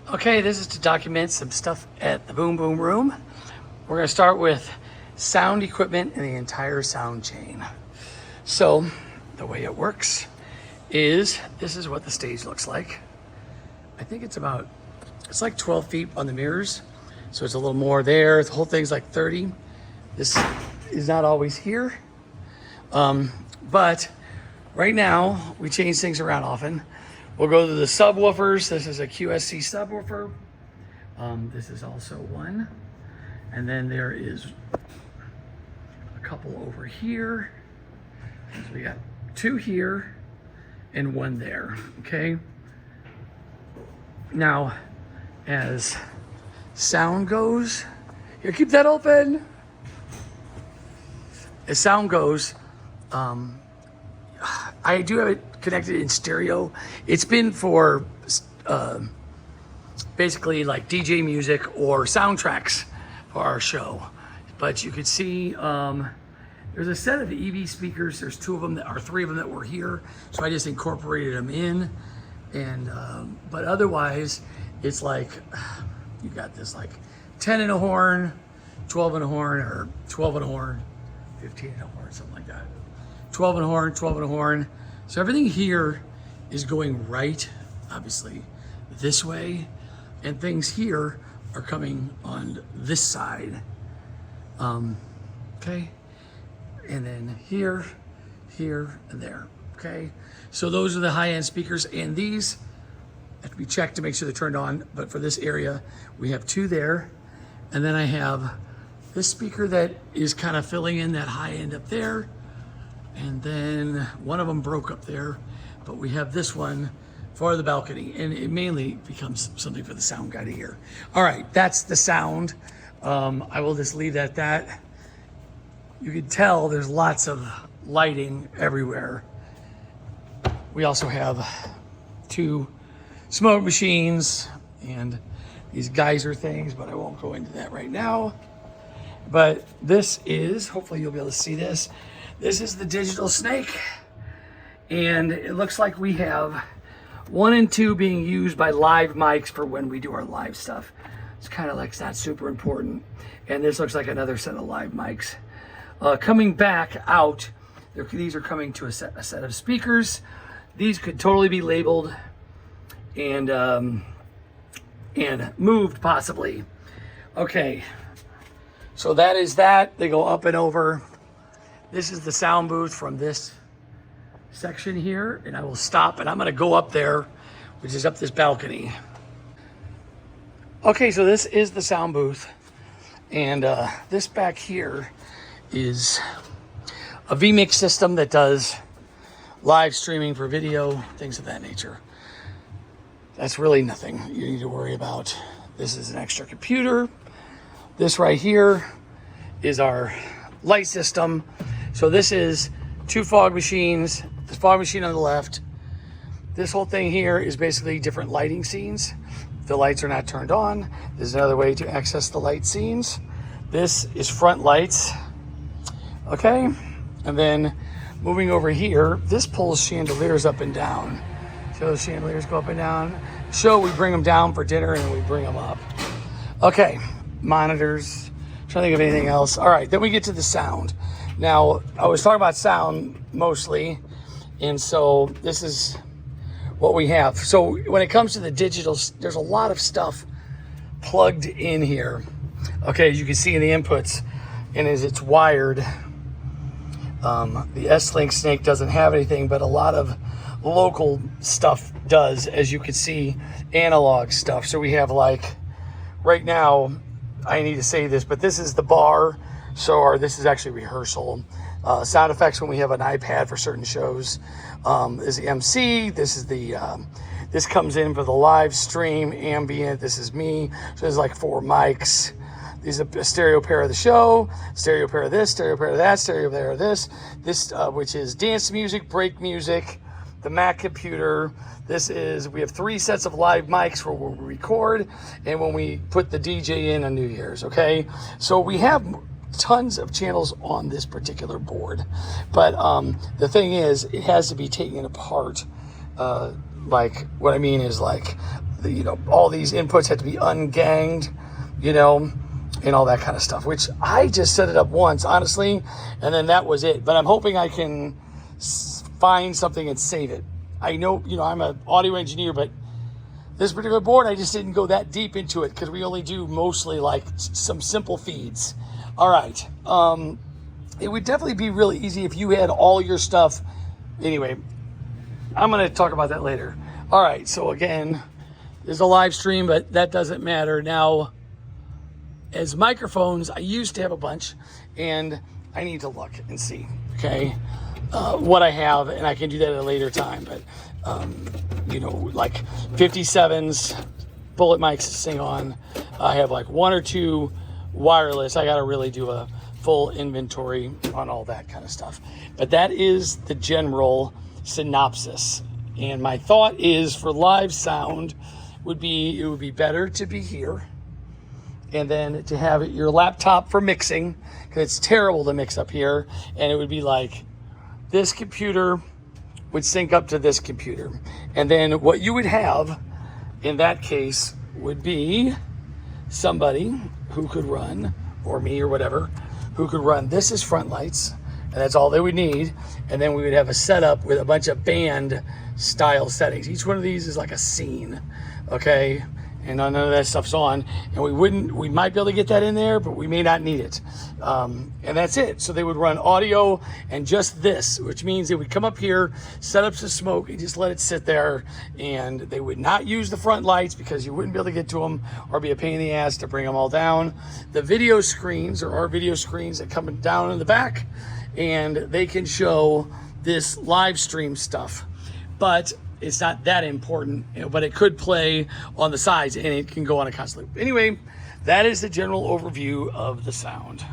Okay, this is to document some stuff at the Boom Boom Room. We're gonna start with sound equipment and the entire sound chain. So the way it works is, this is what the stage looks like. I think it's like 12 feet on the mirrors. So it's a little more there. The whole thing's like 30. This is not always here. But right now we change things around often. We'll go to the subwoofers. This is a QSC subwoofer. This is also one. And then there is a couple over here. So we got two here and one there, okay? Now, as sound goes, here, keep that open. As sound goes, I do have it connected in stereo. It's been for basically like DJ music or soundtracks for our show. But you could see there's a set of EV speakers. There's three of them that were here. So I just incorporated them in. And but otherwise, it's like you got this like 10 and a horn, 12 and a horn, or 12 and a horn, 15 and a horn, something like that. 12 and a horn, 12 and a horn. So everything here is going right, obviously, this way, and things here are coming on this side. Okay, and then here, here, and there. Okay, so those are the high-end speakers, and these have to be checked to make sure they're turned on. But for this area, we have two there, and then I have this speaker that is kind of filling in that high end up there. And then one of them broke up there, but we have this one for the balcony, and it mainly becomes something for the sound guy to hear. All right, that's the sound. I will just leave that at that. You can tell there's lots of lighting everywhere. We also have two smoke machines and these geyser things, but I won't go into that right now. But this is, hopefully you'll be able to see this. This is the Digital Snake, and it looks like we have 1 and 2 being used by live mics for when we do our live stuff. It's kind of like it's not super important. And this looks like another set of live mics. Coming back out, these are coming to a set of speakers. These could totally be labeled and moved possibly. Okay, so that is that. They go up and over. This is the sound booth from this section here, and I will stop and I'm gonna go up there, which is up this balcony. Okay, so this is the sound booth, and this back here is a vMix system that does live streaming for video, things of that nature. That's really nothing you need to worry about. This is an extra computer. This right here is our light system. So this is 2 fog machines, the fog machine on the left. This whole thing here is basically different lighting scenes. The lights are not turned on. There's another way to access the light scenes. This is front lights, okay? And then moving over here, this pulls chandeliers up and down. So those chandeliers go up and down. So we bring them down for dinner and we bring them up. Okay, monitors, trying to think of anything else. All right, then we get to the sound. Now, I was talking about sound mostly, and so this is what we have. So when it comes to the digital, there's a lot of stuff plugged in here. Okay, as you can see in the inputs, and as it's wired, the S-Link Snake doesn't have anything, but a lot of local stuff does, as you can see, analog stuff. So we have like, right now, I need to say this, but this is the bar. So this is actually rehearsal. Sound effects when we have an iPad for certain shows. Is the MC. This is this comes in for the live stream, ambient. This is me. So there's like 4 mics. These are a stereo pair of the show, stereo pair of this, stereo pair of that, stereo pair of this. This, which is dance music, break music, the Mac computer. We have 3 sets of live mics where we record and when we put the DJ in on New Year's, okay? So we have tons of channels on this particular board, but the thing is, it has to be taken apart. Like, what I mean is, like, you know, all these inputs had to be unganged, you know, and all that kind of stuff, which I just set it up once, honestly, and then that was it. But I'm hoping I can find something and save it. I know, you know, I'm an audio engineer, but this particular board, I just didn't go that deep into it because we only do mostly like some simple feeds. All right. It would definitely be really easy if you had all your stuff. Anyway, I'm going to talk about that later. All right. So again, there's a live stream, but that doesn't matter. Now, as microphones, I used to have a bunch, and I need to look and see, okay, what I have, and I can do that at a later time. But, you know, like 57s, bullet mics to sing on. I have like 1 or 2 wireless. I got to really do a full inventory on all that kind of stuff. But that is the general synopsis. And my thought is for live sound it would be better to be here, and then to have your laptop for mixing, because it's terrible to mix up here. And it would be like this computer would sync up to this computer. And then what you would have in that case would be somebody who could run, or me or whatever, who could run this as front lights, and that's all they would need. And then we would have a setup with a bunch of band style settings. Each one of these is like a scene, okay? And none of that stuff's on, and we might be able to get that in there, but we may not need it. And that's it. So they would run audio and just this, which means they would come up here, set up some smoke, and just let it sit there. And they would not use the front lights because you wouldn't be able to get to them, or be a pain in the ass to bring them all down. The video screens are our video screens that come down in the back, and they can show this live stream stuff. But it's not that important, you know, but it could play on the sides, and it can go on a constant loop. Anyway, that is the general overview of the sound.